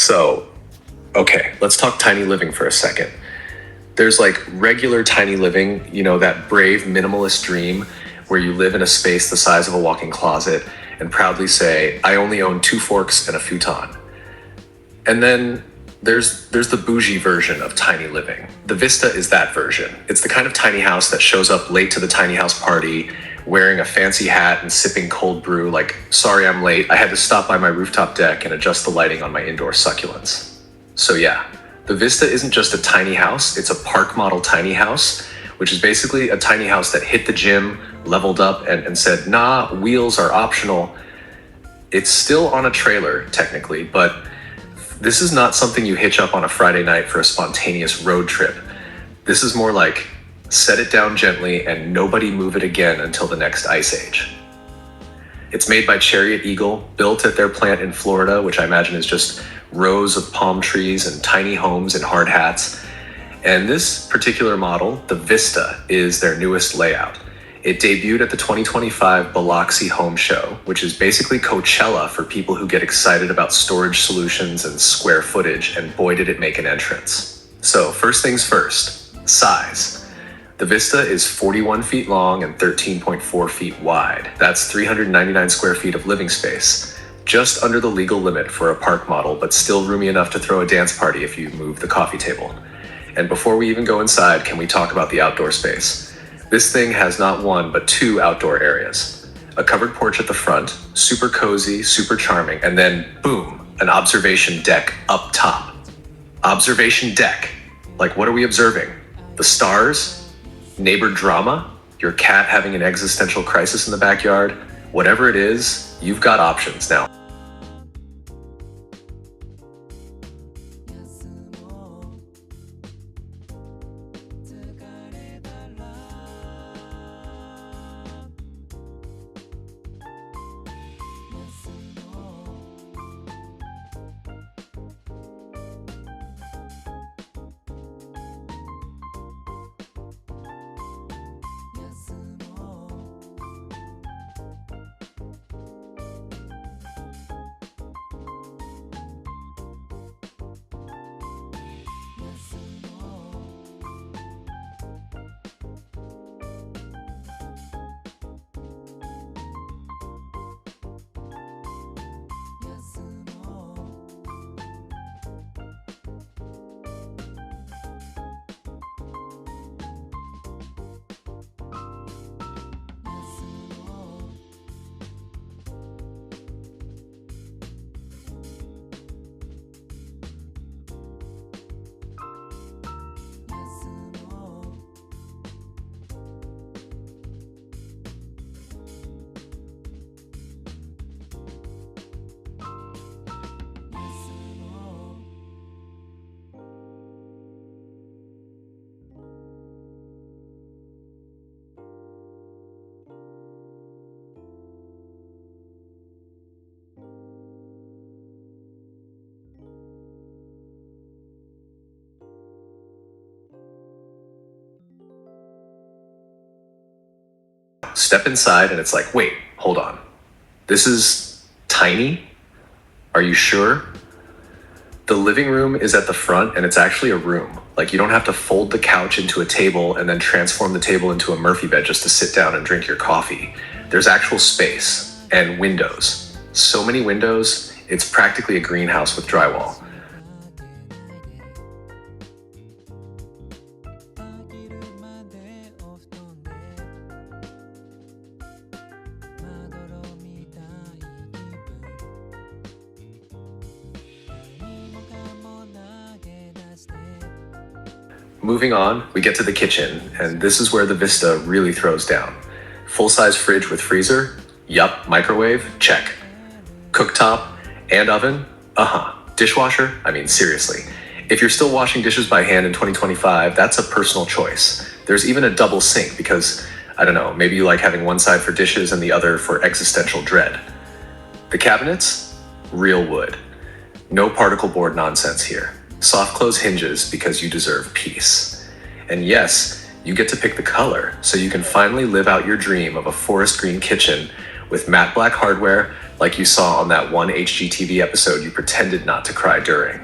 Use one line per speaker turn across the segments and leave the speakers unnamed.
So, okay, let's talk tiny living for a second. There's like regular tiny living, that brave minimalist dream where you live in a space the size of a walk-in closet and proudly say, I only own 2 forks and a futon. And then there's the bougie version of tiny living. The Vista is that version. It's the kind of tiny house that shows up late to the tiny house party, wearing a fancy hat and sipping cold brew like, sorry I'm late, I had to stop by my rooftop deck and adjust the lighting on my indoor succulents. So yeah, the Vista isn't just a tiny house, it's a park model tiny house, which is basically a tiny house that hit the gym, leveled up, and said, nah, wheels are optional. It's still on a trailer, technically, but this is not something you hitch up on a Friday night for a spontaneous road trip. This is more like, set it down gently and nobody move it again until the next ice age. It's made by Chariot Eagle, built at their plant in Florida, which I imagine is just rows of palm trees and tiny homes and hard hats. And this particular model, the Vista, is their newest layout. It debuted at the 2025 Biloxi Home Show, which is basically Coachella for people who get excited about storage solutions and square footage, and boy did it make an entrance. So first things first, size. The Vista is 41 feet long and 13.4 feet wide. That's 399 square feet of living space, just under the legal limit for a park model, but still roomy enough to throw a dance party if you move the coffee table. And before we even go inside, can we talk about the outdoor space? This thing has not one, but 2 outdoor areas. A covered porch at the front, super cozy, super charming, and then boom, an observation deck up top. Observation deck. Like, what are we observing? The stars? Neighbor drama? Your cat having an existential crisis in the backyard? Whatever it is, you've got options now. Step inside and it's like, wait, hold on. This is tiny? Are you sure? The living room is at the front and it's actually a room. Like, you don't have to fold the couch into a table and then transform the table into a Murphy bed just to sit down and drink your coffee. There's actual space and windows. So many windows, it's practically a greenhouse with drywall. Moving on, we get to the kitchen, and this is where the Vista really throws down. Full-size fridge with freezer? Yup. Microwave? Check. Cooktop and oven? Dishwasher? I mean, seriously. If you're still washing dishes by hand in 2025, that's a personal choice. There's even a double sink because, I don't know, maybe you like having one side for dishes and the other for existential dread. The cabinets? Real wood. No particle board nonsense here. Soft close hinges because you deserve peace. And yes, you get to pick the color, so you can finally live out your dream of a forest green kitchen with matte black hardware, like you saw on that one HGTV episode you pretended not to cry during.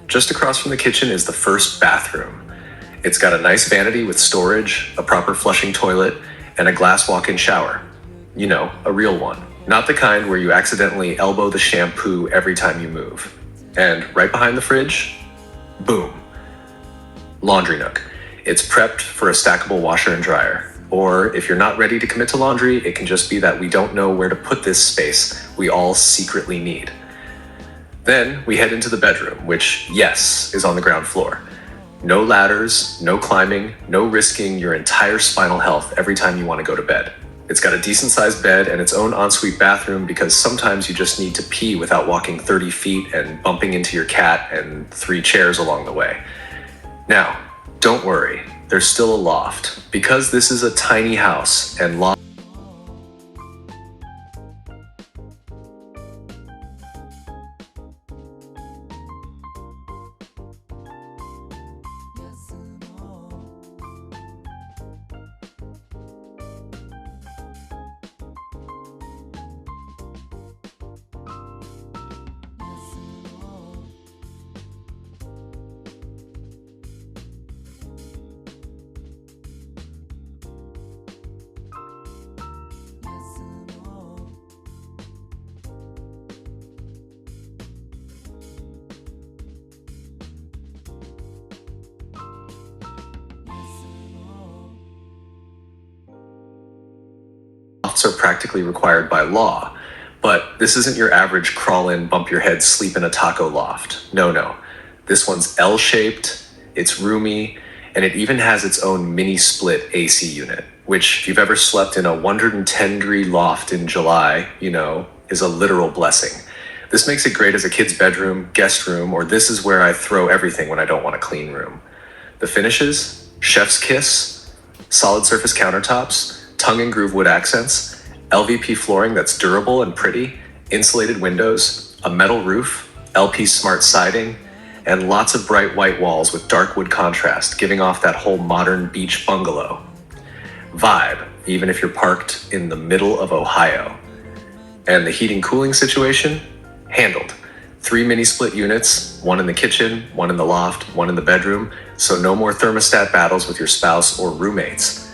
Just across from the kitchen is the first bathroom. It's got a nice vanity with storage, a proper flushing toilet, and a glass walk-in shower. You know, a real one. Not the kind where you accidentally elbow the shampoo every time you move. And right behind the fridge, boom, laundry nook. It's prepped for a stackable washer and dryer. Or if you're not ready to commit to laundry, it can just be that we don't know where to put this space we all secretly need. Then we head into the bedroom, which, yes, is on the ground floor. No ladders, no climbing, no risking your entire spinal health every time you want to go to bed. It's got a decent-sized bed and its own ensuite bathroom because sometimes you just need to pee without walking 30 feet and bumping into your cat and 3 chairs along the way. Now, don't worry, there's still a loft. Because this is a tiny house and loft are practically required by law. But this isn't your average crawl in, bump your head, sleep in a taco loft. No. This one's L-shaped, it's roomy, and it even has its own mini split AC unit, which if you've ever slept in a 110-degree loft in July, you know, is a literal blessing. This makes it great as a kid's bedroom, guest room, or this is where I throw everything when I don't want a clean room. The finishes, chef's kiss, solid surface countertops, tongue and groove wood accents, LVP flooring that's durable and pretty, insulated windows, a metal roof, LP smart siding, and lots of bright white walls with dark wood contrast, giving off that whole modern beach bungalow vibe, even if you're parked in the middle of Ohio. And the heating cooling situation? Handled. 3 mini split units, one in the kitchen, one in the loft, one in the bedroom, so no more thermostat battles with your spouse or roommates.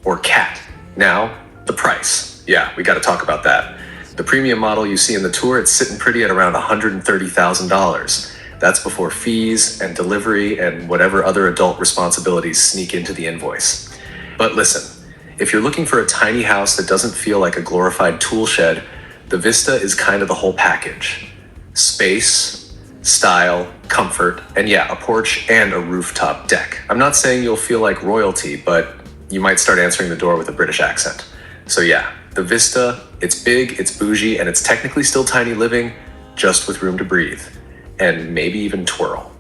Or cat. Now, the price. Yeah, we gotta talk about that. The premium model you see in the tour, it's sitting pretty at around $130,000. That's before fees and delivery and whatever other adult responsibilities sneak into the invoice. But listen, if you're looking for a tiny house that doesn't feel like a glorified tool shed, the Vista is kind of the whole package. Space, style, comfort, and yeah, a porch and a rooftop deck. I'm not saying you'll feel like royalty, but you might start answering the door with a British accent. So yeah, the Vista, it's big, it's bougie, and it's technically still tiny living, just with room to breathe. And maybe even twirl.